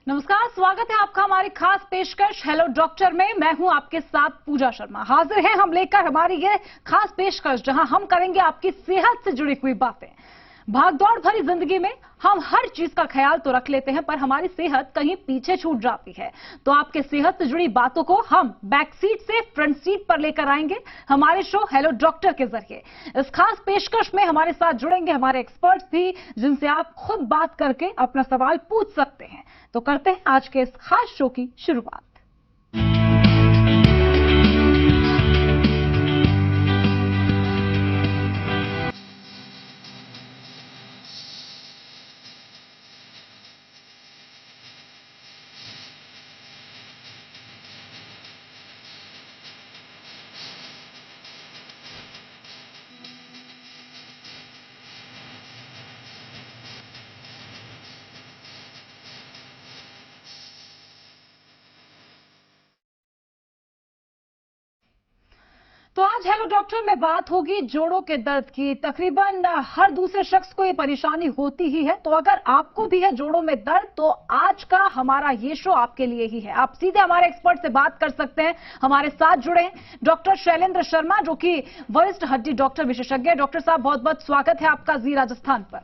नमस्कार, स्वागत है आपका हमारी खास पेशकश हेलो डॉक्टर में। मैं हूं आपके साथ पूजा शर्मा। हाजिर हैं हम लेकर हमारी ये खास पेशकश, जहां हम करेंगे आपकी सेहत से जुड़ी हुई बातें। भागदौड़ भरी जिंदगी में हम हर चीज का ख्याल तो रख लेते हैं, पर हमारी सेहत कहीं पीछे छूट जाती है। तो आपके सेहत से जुड़ी बातों को हम बैक सीट से फ्रंट सीट पर लेकर आएंगे हमारे शो हेलो डॉक्टर के जरिए। इस खास पेशकश में हमारे साथ जुड़ेंगे हमारे एक्सपर्ट्स भी, जिनसे आप खुद बात करके अपना सवाल पूछ सकते हैं। तो करते हैं आज के इस खास शो की शुरुआत। तो आज हेलो डॉक्टर में बात होगी जोड़ों के दर्द की। तकरीबन हर दूसरे शख्स को ये परेशानी होती ही है, तो अगर आपको भी है जोड़ों में दर्द, तो आज का हमारा ये शो आपके लिए ही है। आप सीधे हमारे एक्सपर्ट से बात कर सकते हैं। हमारे साथ जुड़े हैं डॉक्टर शैलेंद्र शर्मा, जो कि वरिष्ठ हड्डी डॉक्टर विशेषज्ञ है। डॉक्टर साहब, बहुत बहुत स्वागत है आपका जी राजस्थान पर।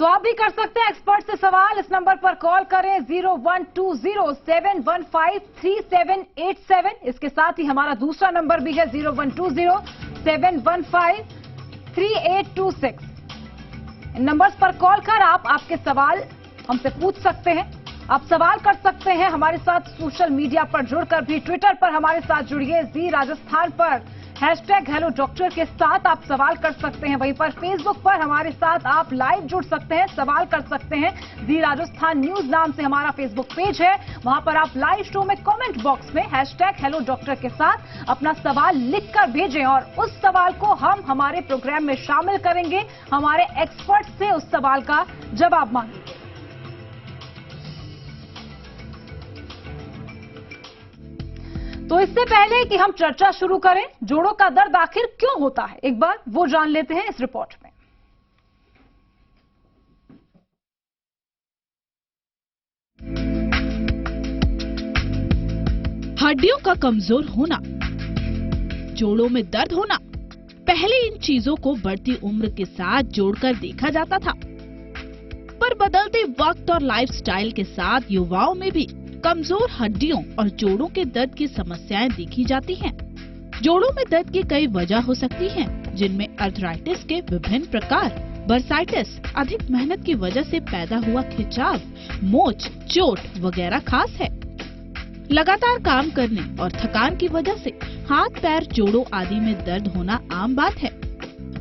तो आप भी कर सकते हैं एक्सपर्ट से सवाल। इस नंबर पर कॉल करें 0120715387। इसके साथ ही हमारा दूसरा नंबर भी है 0120715386। इन नंबर्स पर कॉल कर आप आपके सवाल हमसे पूछ सकते हैं। आप सवाल कर सकते हैं हमारे साथ सोशल मीडिया पर जुड़कर भी। ट्विटर पर हमारे साथ जुड़िए, जी राजस्थान पर #हेलो डॉक्टर के साथ आप सवाल कर सकते हैं। वहीं पर फेसबुक पर हमारे साथ आप लाइव जुड़ सकते हैं, सवाल कर सकते हैं। जी राजस्थान न्यूज नाम से हमारा फेसबुक पेज है, वहां पर आप लाइव शो में कमेंट बॉक्स में #हेलो डॉक्टर के साथ अपना सवाल लिखकर भेजें और उस सवाल को हम हमारे प्रोग्राम में शामिल करेंगे। हमारे एक्सपर्ट से उस सवाल का जवाब मांगेंगे। तो इससे पहले कि हम चर्चा शुरू करें, जोड़ों का दर्द आखिर क्यों होता है, एक बार वो जान लेते हैं इस रिपोर्ट में। हड्डियों का कमजोर होना, जोड़ों में दर्द होना, पहले इन चीजों को बढ़ती उम्र के साथ जोड़कर देखा जाता था, पर बदलते वक्त और लाइफस्टाइल के साथ युवाओं में भी कमजोर हड्डियों और जोड़ों के दर्द की समस्याएं देखी जाती हैं। जोड़ों में दर्द की कई वजह हो सकती हैं, जिनमें अर्थराइटिस के विभिन्न प्रकार, बर्साइटिस, अधिक मेहनत की वजह से पैदा हुआ खिंचाव, मोच, चोट वगैरह खास है। लगातार काम करने और थकान की वजह से हाथ, पैर, जोड़ों आदि में दर्द होना आम बात है।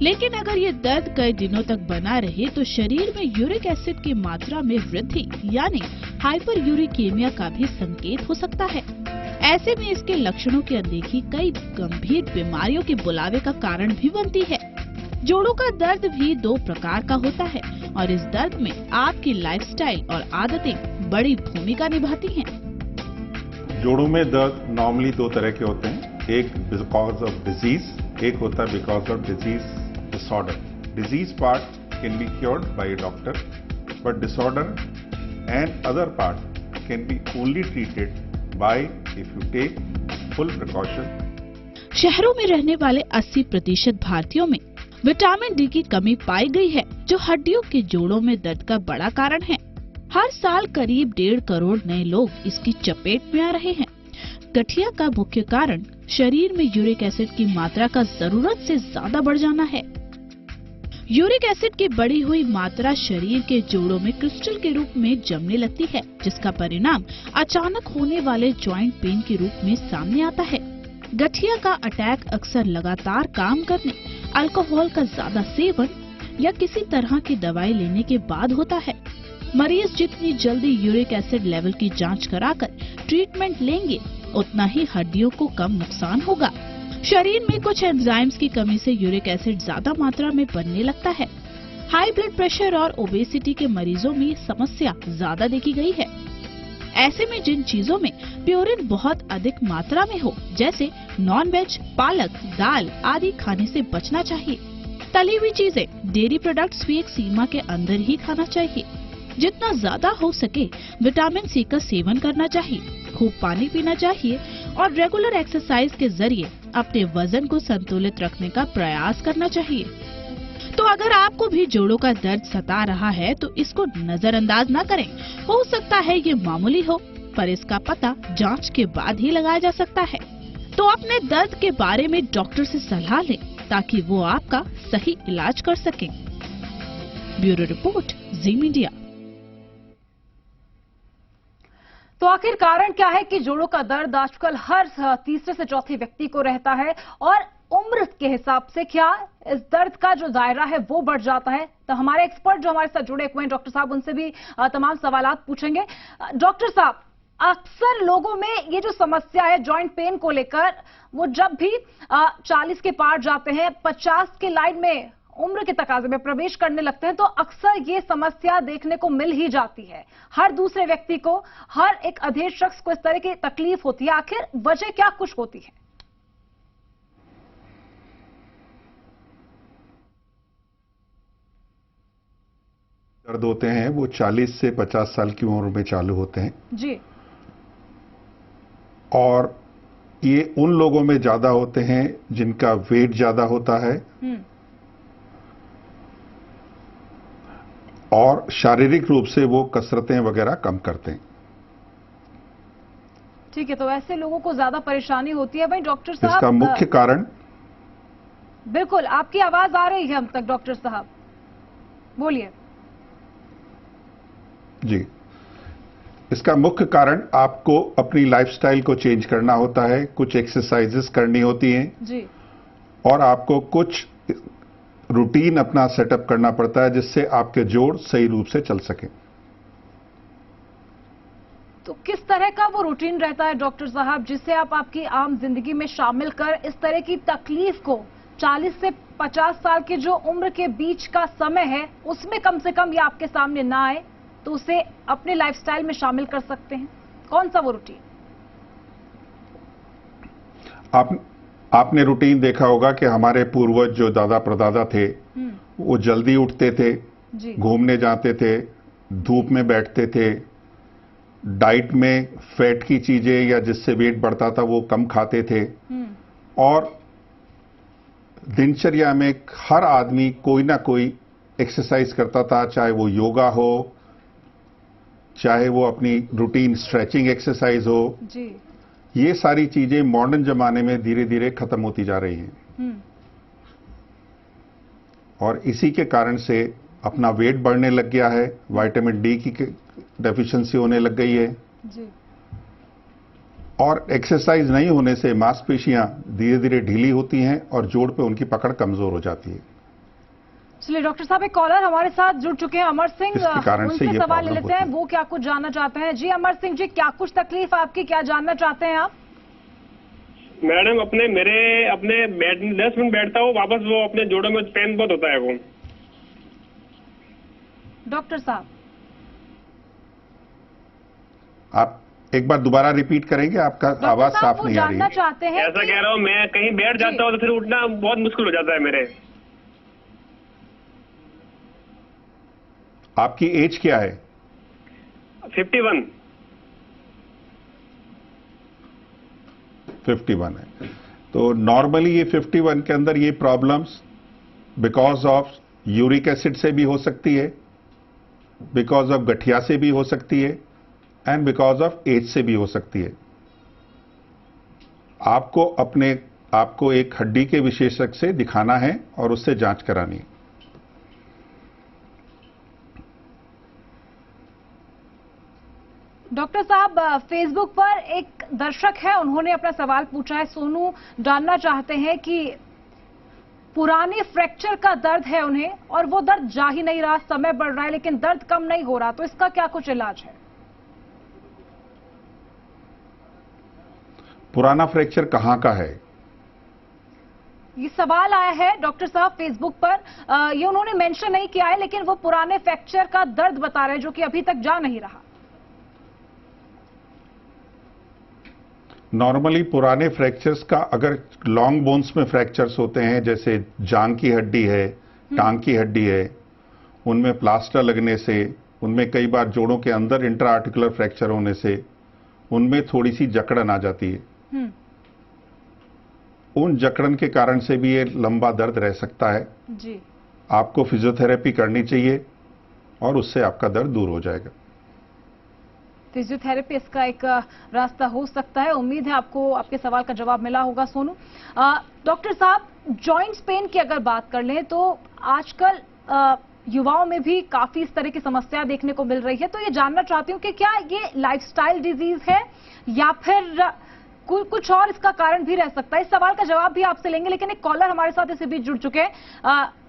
लेकिन अगर ये दर्द कई दिनों तक बना रहे तो शरीर में यूरिक एसिड की मात्रा में वृद्धि यानी हाइपर यूरिकेमिया का भी संकेत हो सकता है। ऐसे में इसके लक्षणों की अनदेखी कई गंभीर बीमारियों के बुलावे का कारण भी बनती है। जोड़ों का दर्द भी दो प्रकार का होता है और इस दर्द में आपकी लाइफस्टाइल और आदतें बड़ी भूमिका निभाती हैं। जोड़ों में दर्द नॉर्मली दो तरह के होते हैं, एक बिकॉज ऑफ डिजीज, एक होता है because of disease disorder. Disease part can be cured by a doctor, but disorder and other part can be only treated by if you take full precaution. शहरों में रहने वाले 80% भारतीयों में विटामिन डी की कमी पाई गई है, जो हड्डियों के जोड़ों में दर्द का बड़ा कारण है। हर साल करीब 1.5 करोड़ नए लोग इसकी चपेट में आ रहे हैं। गठिया का मुख्य कारण शरीर में यूरिक एसिड की मात्रा का जरूरत से ज्यादा बढ़ जाना है। यूरिक एसिड की बढ़ी हुई मात्रा शरीर के जोड़ों में क्रिस्टल के रूप में जमने लगती है, जिसका परिणाम अचानक होने वाले जॉइंट पेन के रूप में सामने आता है। गठिया का अटैक अक्सर लगातार काम करने, अल्कोहल का ज्यादा सेवन या किसी तरह की दवाई लेने के बाद होता है। मरीज जितनी जल्दी यूरिक एसिड लेवल की जांच कराकर ट्रीटमेंट लेंगे, उतना ही हड्डियों को कम नुकसान होगा। शरीर में कुछ एंजाइम्स की कमी से यूरिक एसिड ज्यादा मात्रा में बनने लगता है। हाई ब्लड प्रेशर और ओबेसिटी के मरीजों में ये समस्या ज्यादा देखी गई है। ऐसे में जिन चीजों में प्यूरिन बहुत अधिक मात्रा में हो, जैसे नॉन वेज, पालक, दाल आदि खाने से बचना चाहिए। तली हुई चीजें, डेयरी प्रोडक्ट्स भी एक सीमा के अंदर ही खाना चाहिए। जितना ज्यादा हो सके विटामिन सी का सेवन करना चाहिए, खूब पानी पीना चाहिए और रेगुलर एक्सरसाइज के जरिए अपने वजन को संतुलित रखने का प्रयास करना चाहिए। तो अगर आपको भी जोड़ों का दर्द सता रहा है तो इसको नजरअंदाज न करें। हो सकता है ये मामूली हो, पर इसका पता जांच के बाद ही लगाया जा सकता है। तो अपने दर्द के बारे में डॉक्टर से सलाह लें ताकि वो आपका सही इलाज कर सकें। ब्यूरो रिपोर्ट, जी मीडिया। तो आखिर कारण क्या है कि जोड़ों का दर्द आजकल हर तीसरे से चौथे व्यक्ति को रहता है, और उम्र के हिसाब से क्या इस दर्द का जो दायरा है वो बढ़ जाता है? तो हमारे एक्सपर्ट जो हमारे साथ जुड़े हुए हैं डॉक्टर साहब, उनसे भी तमाम सवालात पूछेंगे। डॉक्टर साहब, अक्सर लोगों में ये जो समस्या है जॉइंट पेन को लेकर, वो जब भी 40 के पार जाते हैं, 50 के लाइन में उम्र के तकाजे में प्रवेश करने लगते हैं, तो अक्सर ये समस्या देखने को मिल ही जाती है। हर दूसरे व्यक्ति को, हर एक अधेड़ शख्स को इस तरह की तकलीफ होती है। आखिर वजह क्या कुछ होती है? दर्द होते हैं वो 40 से 50 साल की उम्र में चालू होते हैं जी, और ये उन लोगों में ज्यादा होते हैं जिनका वेट ज्यादा होता है और शारीरिक रूप से वो कसरतें वगैरह कम करते हैं। ठीक है, तो ऐसे लोगों को ज्यादा परेशानी होती है। भाई डॉक्टर साहब, इसका मुख्य कारण, बिल्कुल आपकी आवाज आ रही है हम तक, डॉक्टर साहब बोलिए। जी, इसका मुख्य कारण आपको अपनी लाइफस्टाइल को चेंज करना होता है, कुछ एक्सरसाइजेस करनी होती हैं जी, और आपको कुछ रूटीन अपना सेटअप करना पड़ता है जिससे आपके जोड़ सही रूप से चल सके। तो किस तरह का वो रूटीन रहता है डॉक्टर साहब, जिससे आप आपकी आम जिंदगी में शामिल कर इस तरह की तकलीफ को 40 से 50 साल के जो उम्र के बीच का समय है उसमें कम से कम ये आपके सामने ना आए, तो उसे अपने लाइफस्टाइल में शामिल कर सकते हैं? कौन सा वो रूटीन? आपने रूटीन देखा होगा कि हमारे पूर्वज जो दादा परदादा थे वो जल्दी उठते थे, घूमने जाते थे, धूप में बैठते थे, डाइट में फैट की चीजें या जिससे वेट बढ़ता था वो कम खाते थे, और दिनचर्या में हर आदमी कोई ना कोई एक्सरसाइज करता था, चाहे वो योगा हो, चाहे वो अपनी रूटीन स्ट्रेचिंग एक्सरसाइज हो जी। ये सारी चीजें मॉडर्न जमाने में धीरे धीरे खत्म होती जा रही हैं और इसी के कारण से अपना वेट बढ़ने लग गया है, विटामिन डी की डेफिशिएंसी होने लग गई है जी। और एक्सरसाइज नहीं होने से मांसपेशियां धीरे धीरे ढीली होती हैं और जोड़ पे उनकी पकड़ कमजोर हो जाती है। चलिए डॉक्टर साहब, एक कॉलर हमारे साथ जुड़ चुके हैं, अमर सिंह, उनसे सवाल ले लेते हैं, वो क्या कुछ जानना चाहते हैं। जी अमर सिंह जी, क्या कुछ तकलीफ आपकी, क्या जानना चाहते हैं आप? मैडम अपने 10 मिनट बैठता हूँ, वापस वो अपने जोड़ों में पेन बहुत होता है वो। डॉक्टर साहब, आप एक बार दोबारा रिपीट करेंगे, आपका आवाज साफ नहीं आ रही है। जानना चाहते हैं ऐसा कह रहा हूँ, मैं कहीं बैठ जाता हूँ तो फिर उठना बहुत मुश्किल हो जाता है मेरे। आपकी एज क्या है? 51। 51 है। तो नॉर्मली ये 51 के अंदर ये problems because of uric acid से भी हो सकती है, बिकॉज ऑफ गठिया से भी हो सकती है एंड बिकॉज ऑफ एज से भी हो सकती है। आपको एक हड्डी के विशेषज्ञ से दिखाना है और उससे जांच करानी है। डॉक्टर साहब, फेसबुक पर एक दर्शक है, उन्होंने अपना सवाल पूछा है। सोनू जानना चाहते हैं कि पुराने फ्रैक्चर का दर्द है उन्हें और वो दर्द जा ही नहीं रहा, समय बढ़ रहा है लेकिन दर्द कम नहीं हो रहा, तो इसका क्या कुछ इलाज है? पुराना फ्रैक्चर कहां का है? ये सवाल आया है डॉक्टर साहब फेसबुक पर। ये उन्होंने मेंशन नहीं किया है, लेकिन वो पुराने फ्रैक्चर का दर्द बता रहे हैं जो कि अभी तक जा नहीं रहा। नॉर्मली पुराने फ्रैक्चर्स का, अगर लॉन्ग बोन्स में फ्रैक्चर्स होते हैं, जैसे जांग की हड्डी है, टांग की हड्डी है, उनमें प्लास्टर लगने से, उनमें कई बार जोड़ों के अंदर इंट्रा आर्टिकुलर फ्रैक्चर होने से उनमें थोड़ी सी जकड़न आ जाती है। उन जकड़न के कारण से भी ये लंबा दर्द रह सकता है जी। आपको फिजियोथेरेपी करनी चाहिए और उससे आपका दर्द दूर हो जाएगा। फिजियोथेरेपी इसका एक रास्ता हो सकता है। उम्मीद है आपको आपके सवाल का जवाब मिला होगा सोनू। डॉक्टर साहब, जॉइंट्स पेन की अगर बात कर लें तो आजकल युवाओं में भी काफी इस तरह की समस्या देखने को मिल रही है, तो ये जानना चाहती हूँ कि क्या ये लाइफस्टाइल डिजीज है या फिर कुछ और इसका कारण भी रह सकता है। इस सवाल का जवाब भी आपसे लेंगे, लेकिन एक कॉलर हमारे साथ इसी बीच जुड़ चुके हैं।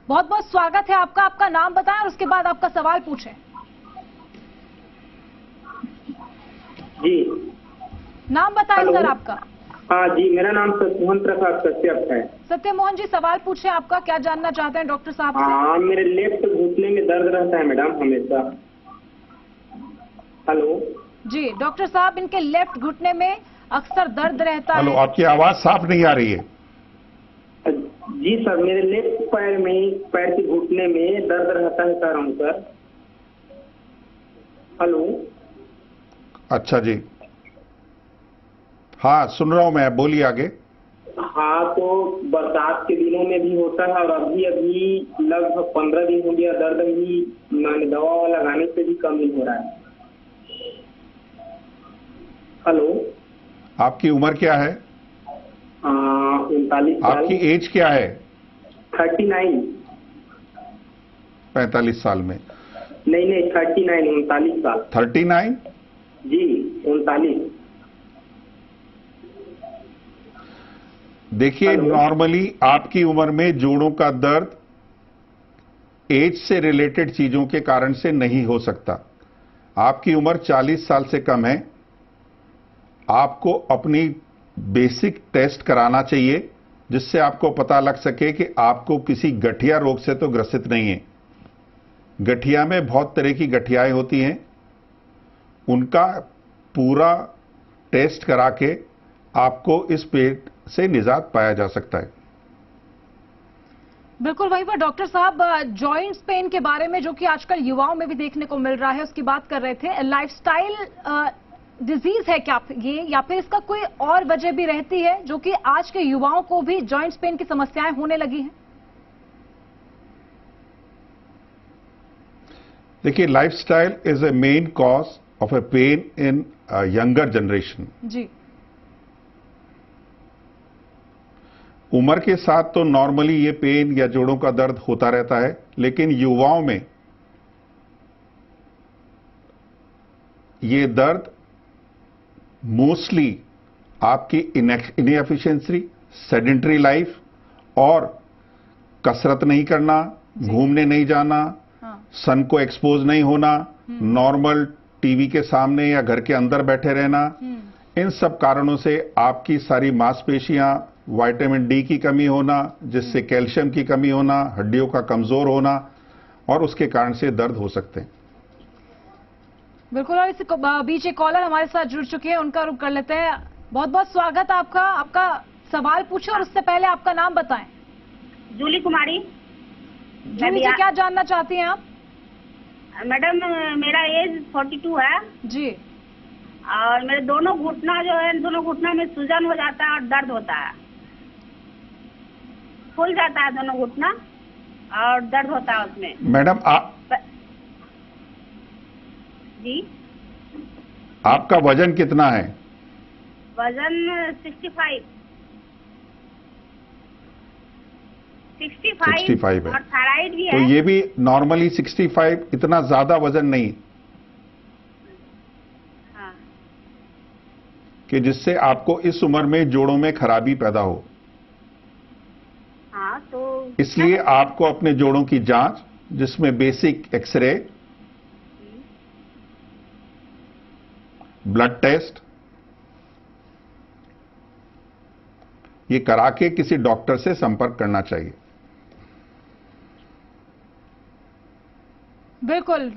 बहुत बहुत स्वागत है आपका। आपका नाम बताएं और उसके बाद आपका सवाल पूछें। जी, नाम बताएं सर आपका। हाँ जी, मेरा नाम सत्यमोहन प्रसाद कश्यप है। सत्यमोहन जी, सवाल पूछे आपका, क्या जानना चाहते हैं डॉक्टर साहब से? हाँ, मेरे लेफ्ट घुटने में दर्द रहता है मैडम हमेशा। हेलो जी डॉक्टर साहब, इनके लेफ्ट घुटने में अक्सर दर्द रहता हेलो, है। आपकी आवाज साफ नहीं आ रही है। जी सर, मेरे लेफ्ट पैर के घुटने में दर्द रहता है सर सर। हेलो। अच्छा जी, हाँ सुन रहा हूं मैं, बोलिए आगे। हाँ, तो बरसात के दिनों में भी होता है और अभी लगभग 15 दिन हो गया, दर्द भी मैंने दवा लगाने से भी कम नहीं हो रहा है। हेलो, आपकी उम्र क्या है? 39 साल। आपकी एज क्या है? 39। 45 साल में? नहीं 39, 39 साल। 39? जी 39। देखिए, नॉर्मली आपकी उम्र में जोड़ों का दर्द एज से रिलेटेड चीजों के कारण से नहीं हो सकता। आपकी उम्र 40 साल से कम है। आपको अपनी बेसिक टेस्ट कराना चाहिए जिससे आपको पता लग सके कि आपको किसी गठिया रोग से तो ग्रसित नहीं है। गठिया में बहुत तरह की गठियाएं होती हैं, उनका पूरा टेस्ट करा के आपको इस पेट से निजात पाया जा सकता है। बिल्कुल वहीं पर डॉक्टर साहब, जॉइंट्स पेन के बारे में जो कि आजकल युवाओं में भी देखने को मिल रहा है, उसकी बात कर रहे थे। लाइफस्टाइल डिजीज है क्या ये, या फिर इसका कोई और वजह भी रहती है जो कि आज के युवाओं को भी जॉइंट्स पेन की समस्याएं होने लगी हैं? देखिए, lifestyle is a main cause of a pain in younger generation. जी। उम्र के साथ तो नॉर्मली ये पेन या जोड़ों का दर्द होता रहता है, लेकिन युवाओं में ये दर्द मोस्टली आपकी इनएफिशिएंसी, सेडेंटरी लाइफ और कसरत नहीं करना, घूमने नहीं जाना, सन को एक्सपोज नहीं होना, नॉर्मल टीवी के सामने या घर के अंदर बैठे रहना, इन सब कारणों से आपकी सारी मांसपेशियां, विटामिन डी की कमी होना, जिससे कैल्शियम की कमी होना, हड्डियों का कमजोर होना, और उसके कारण से दर्द हो सकते हैं। बिल्कुल, और इस बीच एक कॉलर हमारे साथ जुड़ चुके हैं, उनका रुख कर लेते हैं। बहुत बहुत स्वागत आपका। आपका सवाल पूछे और उससे पहले आपका नाम बताएं। जूली कुमारी। जूली जी, क्या जानना चाहती हैं आप? मैडम, मेरा एज 42 है जी। और मेरे दोनों घुटना जो है, दोनों घुटना में सूजन हो जाता है और दर्द होता है, फूल जाता है दोनों घुटना और दर्द होता है उसमें। मैडम, जी, आपका वजन कितना है? वजन 65 65 है। और थायराइड भी तो है। ये भी नॉर्मली 65, इतना ज्यादा वजन नहीं हाँ। कि जिससे आपको इस उम्र में जोड़ों में खराबी पैदा हो। हाँ, तो इसलिए आपको अपने जोड़ों की जांच, जिसमें बेसिक एक्सरे, ब्लड टेस्ट, ये करा के किसी डॉक्टर से संपर्क करना चाहिए। बिल्कुल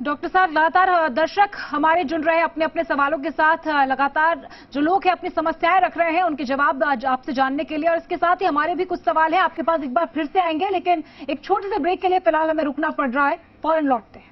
डॉक्टर साहब, लगातार दर्शक हमारे जुड़ रहे हैं अपने अपने सवालों के साथ। लगातार जो लोग हैं अपनी समस्याएं रख रहे हैं, उनके जवाब आपसे जानने के लिए, और इसके साथ ही हमारे भी कुछ सवाल हैं आपके पास। एक बार फिर से आएंगे, लेकिन एक छोटे से ब्रेक के लिए फिलहाल हमें रुकना पड़ रहा है। फौरन लौटते हैं।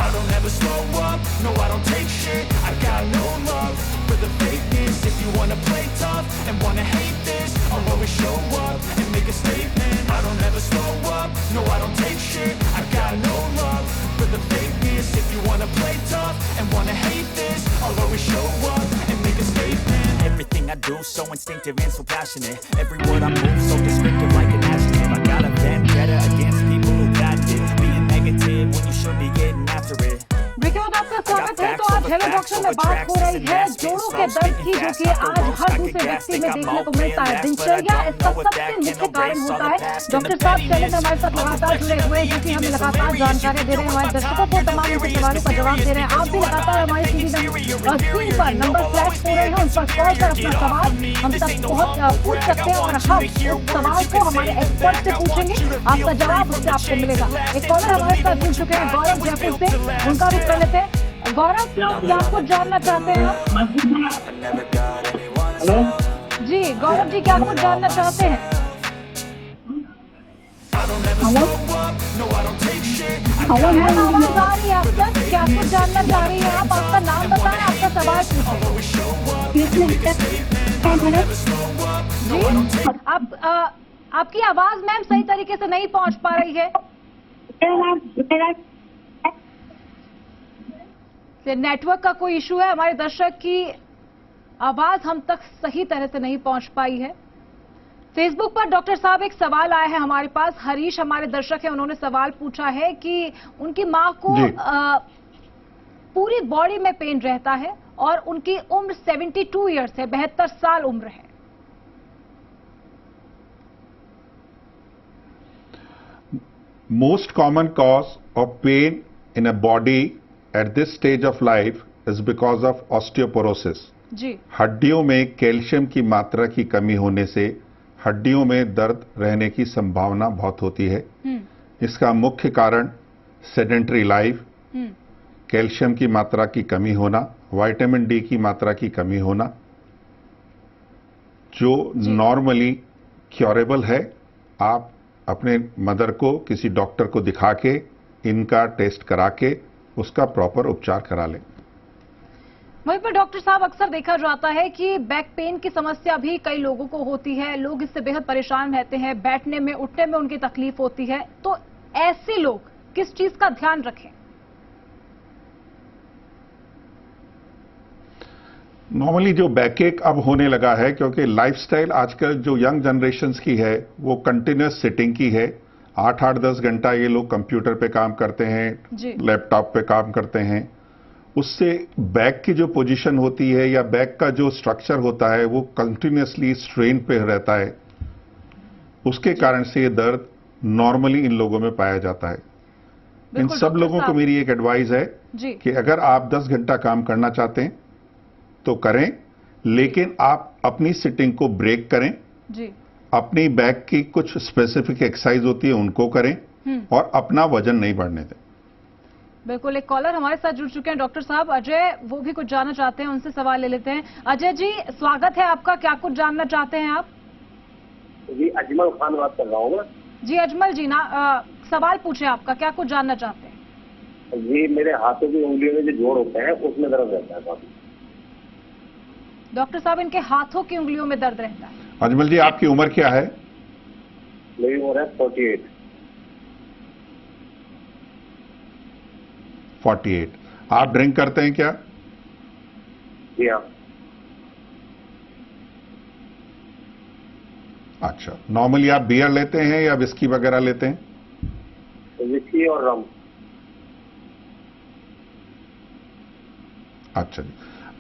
I don't ever slow up, no I don't take shit, I got no love for the fakeness. If you wanna play tough and wanna hate this, I'll always show up and make a statement. I don't ever slow up, no I don't take shit, I got no love for the fakeness. If you wanna play tough and wanna hate this, I'll always show up and make a statement. Everything I do so instinctive and so passionate, every word I move so descriptive like an adjective. I got a vendetta against people who got it, being negative when you should be getting after it. देखिए, आपका स्वागत है। तो आज hello doctor में बात हो रही है जोड़ों के दर्द की, जो कि आज हर दूसरे व्यक्ति में देखने को मिलता है। दिनचर्या इसका सबसे मुख्य कारण होता है। डॉक्टर साहब चैलेंज हमारे साथ लगातार जुड़े हुए हैं, क्योंकि हमें लगातार जानकारी दे रहे हैं, हमारे दर्शकों को तमाम उनके सवालों का जवाब दे रहे हैं। आप भी लगातार हमारी टीवी स्क्रीन पर नंबर फ्लैश हो रहे हैं, उन पर कॉल कर अपना सवाल हम तक पूछ सकते हैं, और हम उस सवाल को हमारे एक्सपर्ट से पूछेंगे। आपका जवाब उससे आपको मिलेगा। एक कॉलर हमारे साथ जुड़ चुके हैं, गौरव जयपुर से, उनका भी कर लेते हैं। गौरव, क्या कुछ जानना चाहते हैं आप? हेलो जी गौरव जी, क्या कुछ जानना चाहते हैं? मैम, आवाज आ रही है आप तक? क्या कुछ जानना चाह रही है आप? आपका नाम बताएं, आपका सवाल पूछें। जी, आपकी आवाज मैम सही तरीके से नहीं पहुंच पा रही है। नेटवर्क का कोई इशू है, हमारे दर्शक की आवाज हम तक सही तरह से नहीं पहुंच पाई है। फेसबुक पर डॉक्टर साहब एक सवाल आया है हमारे पास। हरीश हमारे दर्शक हैं, उन्होंने सवाल पूछा है कि उनकी मां को पूरी बॉडी में पेन रहता है और उनकी उम्र 72 ईयर्स है, 72 साल उम्र है। Most common cause of pain in a body at this stage of life is because of osteoporosis. जी, हड्डियों में कैल्शियम की मात्रा की कमी होने से हड्डियों में दर्द रहने की संभावना बहुत होती है। इसका मुख्य कारण सेडेंटरी लाइफ, कैल्शियम की मात्रा की कमी होना, विटामिन डी की मात्रा की कमी होना, जो नॉर्मली क्योरेबल है। आप अपने मदर को किसी डॉक्टर को दिखा के, इनका टेस्ट करा के उसका प्रॉपर उपचार करा लें। वहीं पर डॉक्टर साहब, अक्सर देखा जाता है कि बैक पेन की समस्या भी कई लोगों को होती है। लोग इससे बेहद परेशान रहते हैं, बैठने में उठने में उनकी तकलीफ होती है। तो ऐसे लोग किस चीज का ध्यान रखें? नॉर्मली जो बैकएक अब होने लगा है, क्योंकि लाइफस्टाइल आजकल जो यंग जनरेशन्स की है वो कंटिन्यूअस सिटिंग की है। 8-8, 10 घंटा ये लोग कंप्यूटर पे काम करते हैं, लैपटॉप पे काम करते हैं। उससे बैक की जो पोजीशन होती है या बैक का जो स्ट्रक्चर होता है वो कंटिन्यूअसली स्ट्रेन पे रहता है। उसके कारण से ये दर्द नॉर्मली इन लोगों में पाया जाता है। इन सब लोगों को मेरी एक एडवाइस है कि अगर आप 10 घंटा काम करना चाहते हैं तो करें, लेकिन आप अपनी सिटिंग को ब्रेक करें। अपनी बैक की कुछ स्पेसिफिक एक्सरसाइज होती है उनको करें, और अपना वजन नहीं बढ़ने दें। बिल्कुल, एक कॉलर हमारे साथ जुड़ चुके हैं डॉक्टर साहब, अजय, वो भी कुछ जानना चाहते हैं, उनसे सवाल ले लेते हैं। अजय जी, स्वागत है आपका। क्या कुछ जानना चाहते हैं आप? जी, अजमल खान बात कर रहा हूँ मैं। जी अजमल जी, सवाल पूछे आपका, क्या कुछ जानना चाहते हैं? जी, मेरे हाथों की उंगलियों में जो जोड़ होते हैं उसमें दर्द रहता है काफी। डॉक्टर साहब, इनके हाथों की उंगलियों में दर्द रहता है। अजमल जी, आपकी उम्र क्या है? मेरी उम्र है 48। 48। आप ड्रिंक करते हैं क्या? जी हाँ। अच्छा, नॉर्मली आप बियर लेते हैं या विस्की वगैरह लेते हैं? विस्की और रम। अच्छा जी,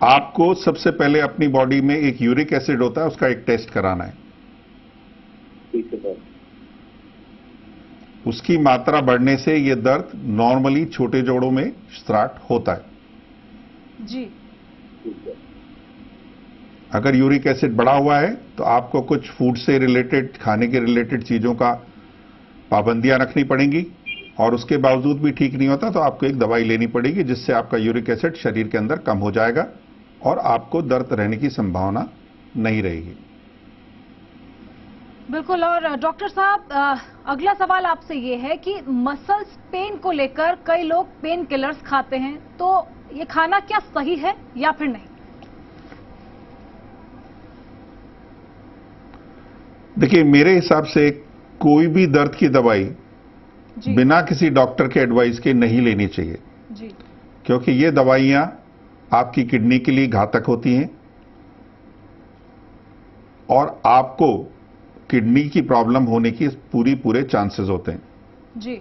आपको सबसे पहले अपनी बॉडी में एक यूरिक एसिड होता है, उसका एक टेस्ट कराना है। ठीक है सर। उसकी मात्रा बढ़ने से ये दर्द नॉर्मली छोटे जोड़ों में स्टार्ट होता है। जी, ठीक है। अगर यूरिक एसिड बढ़ा हुआ है तो आपको कुछ फूड से रिलेटेड, खाने के रिलेटेड चीजों का पाबंदियां रखनी पड़ेंगी, और उसके बावजूद भी ठीक नहीं होता तो आपको एक दवाई लेनी पड़ेगी जिससे आपका यूरिक एसिड शरीर के अंदर कम हो जाएगा और आपको दर्द रहने की संभावना नहीं रहेगी। बिल्कुल। और डॉक्टर साहब, अगला सवाल आपसे ये है कि मसल्स पेन को लेकर कई लोग पेन किलर्स खाते हैं, तो ये खाना क्या सही है या फिर नहीं? देखिए, मेरे हिसाब से कोई भी दर्द की दवाई जी। बिना किसी डॉक्टर के एडवाइस के नहीं लेनी चाहिए जी। क्योंकि ये दवाइयां आपकी किडनी के लिए घातक होती हैं और आपको किडनी की प्रॉब्लम होने की पूरे चांसेस होते हैं। जी।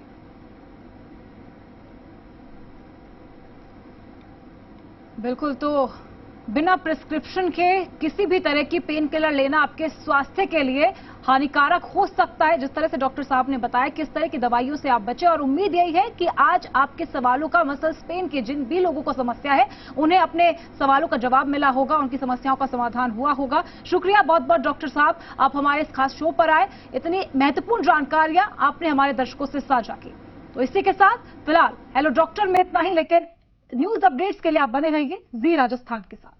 बिल्कुल। तो बिना प्रिस्क्रिप्शन के किसी भी तरह की पेन किलर लेना आपके स्वास्थ्य के लिए हानिकारक हो सकता है। जिस तरह से डॉक्टर साहब ने बताया किस तरह की दवाइयों से आप बचें, और उम्मीद यही है कि आज आपके सवालों का, मसल्स पेन के जिन भी लोगों को समस्या है, उन्हें अपने सवालों का जवाब मिला होगा, उनकी समस्याओं का समाधान हुआ होगा। शुक्रिया बहुत बहुत डॉक्टर साहब, आप हमारे इस खास शो पर आए, इतनी महत्वपूर्ण जानकारियां आपने हमारे दर्शकों से साझा की। तो इसी के साथ फिलहाल हेलो डॉक्टर में इतना ही, लेकिन न्यूज अपडेट्स के लिए आप बने रहिए जी राजस्थान के साथ।